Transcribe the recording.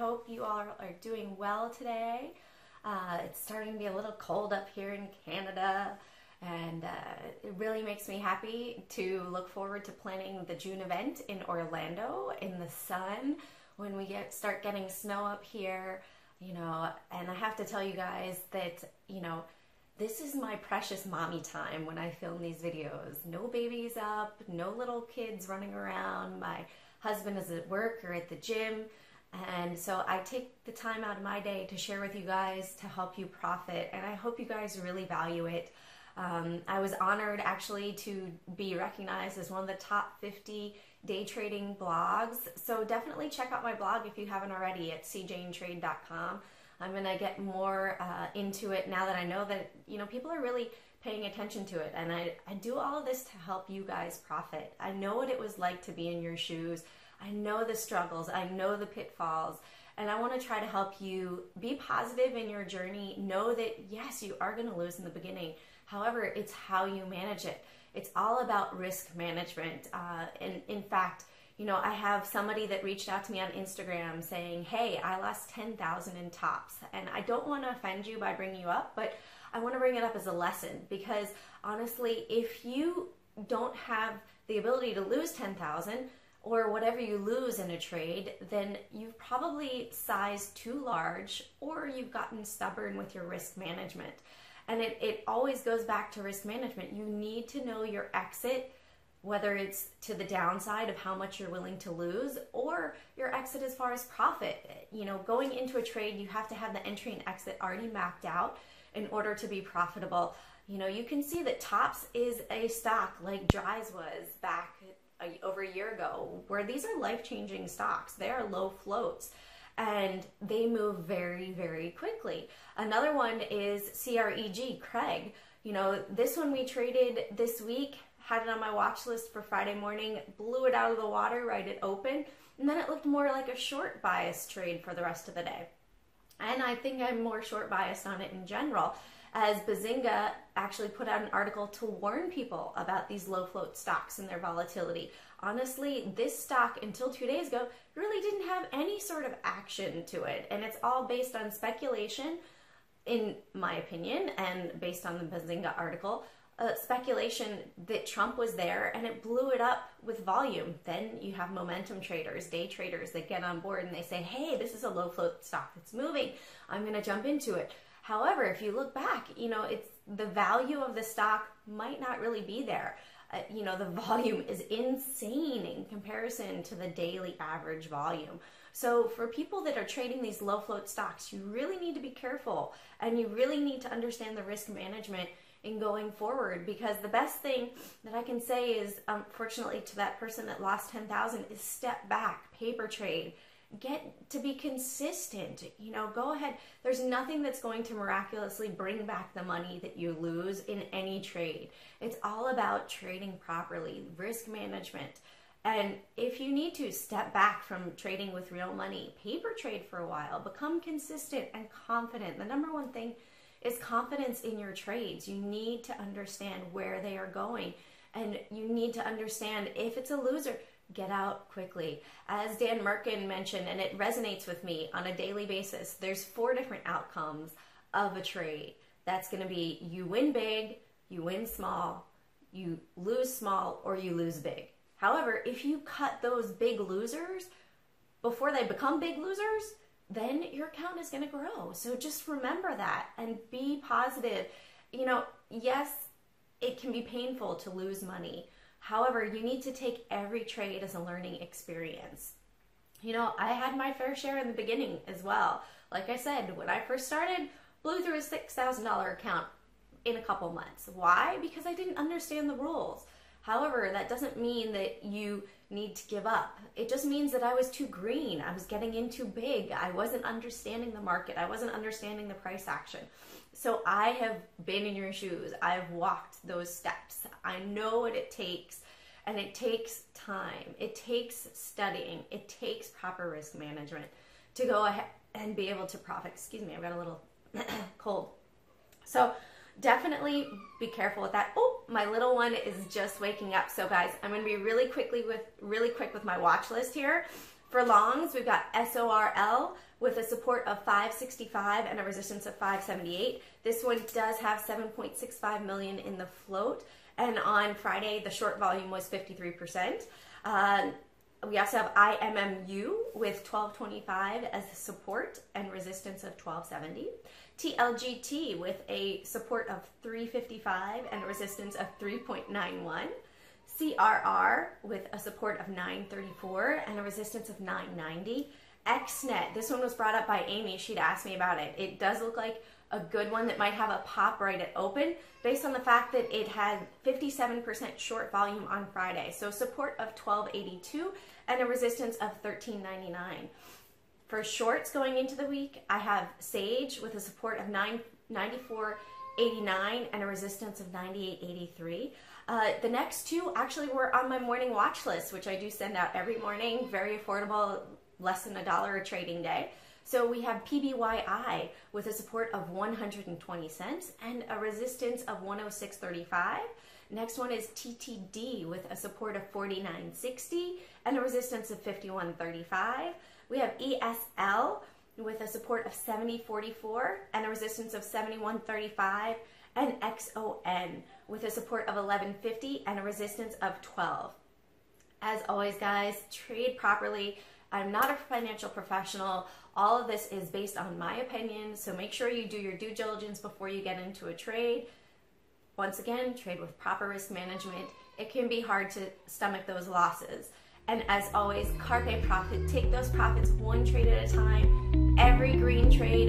hope you all are doing well today. It's starting to be a little cold up here in Canada, and it really makes me happy to look forward to planning the June event in Orlando in the sun when we start getting snow up here, and I have to tell you guys that, this is my precious mommy time when I film these videos. No babies up, no little kids running around. My husband is at work or at the gym. And so I take the time out of my day to share with you guys to help you profit. And I hope you guys really value it. I was honored actually to be recognized as one of the top 50 day trading blogs. So definitely check out my blog if you haven't already at cjanetrade.com. I'm going to get more into it now that I know that, people are really paying attention to it. And I do all of this to help you guys profit. I know what it was like to be in your shoes. I know the struggles. I know the pitfalls. And I want to try to help you be positive in your journey. Know that, yes, you are going to lose in the beginning. However, it's how you manage it. It's all about risk management. And in fact, I have somebody that reached out to me on Instagram saying, hey, I lost 10,000 in tops. And I don't want to offend you by bringing you up, but I want to bring it up as a lesson because honestly, if you don't have the ability to lose 10,000 or whatever you lose in a trade, then you've probably sized too large or you've gotten stubborn with your risk management. And it always goes back to risk management. You need to know your exit, whether it's to the downside of how much you're willing to lose or your exit as far as profit. Going into a trade, you have to have the entry and exit already mapped out in order to be profitable. You can see that Tops is a stock like Dries was back over a year ago, where these are life-changing stocks. They are low floats and they move very, very quickly. Another one is CREG, Craig. This one we traded this week, had it on my watch list for Friday morning, blew it out of the water right at open, and then it looked more like a short bias trade for the rest of the day. And I think I'm more short biased on it in general, as Bazinga actually put out an article to warn people about these low float stocks and their volatility. Honestly, this stock until 2 days ago really didn't have any sort of action to it, and it's all based on speculation, in my opinion, and based on the Bazinga article. Speculation that Trump was there and it blew it up with volume. Then you have momentum traders, day traders that get on board and they say, hey, this is a low float stock that's moving. I'm going to jump into it. However, if you look back, it's the value of the stock might not really be there. The volume is insane in comparison to the daily average volume. So for people that are trading these low float stocks, you really need to be careful and you really need to understand the risk management in going forward, because the best thing that I can say is, unfortunately, to that person that lost 10,000 is step back, paper trade, get to be consistent. Go ahead. There's nothing that's going to miraculously bring back the money that you lose in any trade. It's all about trading properly, risk management. And if you need to step back from trading with real money, paper trade for a while, become consistent and confident. The number one thing is confidence in your trades. You need to understand where they are going, and you need to understand if it's a loser, get out quickly. As Dan Merkin mentioned, and it resonates with me on a daily basis, there's 4 different outcomes of a trade. That's going to be you win big, you win small, you lose small, or you lose big. However, if you cut those big losers before they become big losers, then your account is going to grow. So just remember that and be positive. Yes, it can be painful to lose money. However, you need to take every trade as a learning experience. I had my fair share in the beginning as well. Like I said, when I first started, blew through a $6,000 account in a couple months. Why? Because I didn't understand the rules. However, that doesn't mean that you need to give up. It just means that I was too green. I was getting in too big. I wasn't understanding the market. I wasn't understanding the price action. So I have been in your shoes. I've walked those steps. I know what it takes, and it takes time. It takes studying. It takes proper risk management to go ahead and be able to profit. Excuse me, I've got a little cold. So definitely be careful with that. Oh, my little one is just waking up. So guys, I'm going to be really quick with my watch list here. For longs, we've got SORL with a support of 565 and a resistance of 578. This one does have 7.65 million in the float. And on Friday, the short volume was 53%. We also have IMMU with 1225 as a support and resistance of 1270. TLGT with a support of 355 and a resistance of 3.91. CRR with a support of 934 and a resistance of 990. Xnet, this one was brought up by Amy. She'd asked me about it. It does look like a good one that might have a pop right at open based on the fact that it had 57% short volume on Friday. So support of 1282 and a resistance of 1399. For shorts going into the week, I have Sage with a support of 94.89 and a resistance of 98.83. The next two actually were on my morning watch list, which I do send out every morning. Very affordable, less than $1 a trading day. So we have Pbyi with a support of 120 cents and a resistance of 106.35. Next one is TTD with a support of 49.60 and a resistance of 51.35. We have ESL with a support of 70.44 and a resistance of 71.35. And XON with a support of 11.50 and a resistance of 12. As always, guys, trade properly. I'm not a financial professional. All of this is based on my opinion, so make sure you do your due diligence before you get into a trade. Once again, trade with proper risk management. It can be hard to stomach those losses. And as always, carpe profit. Take those profits one trade at a time. Every green trade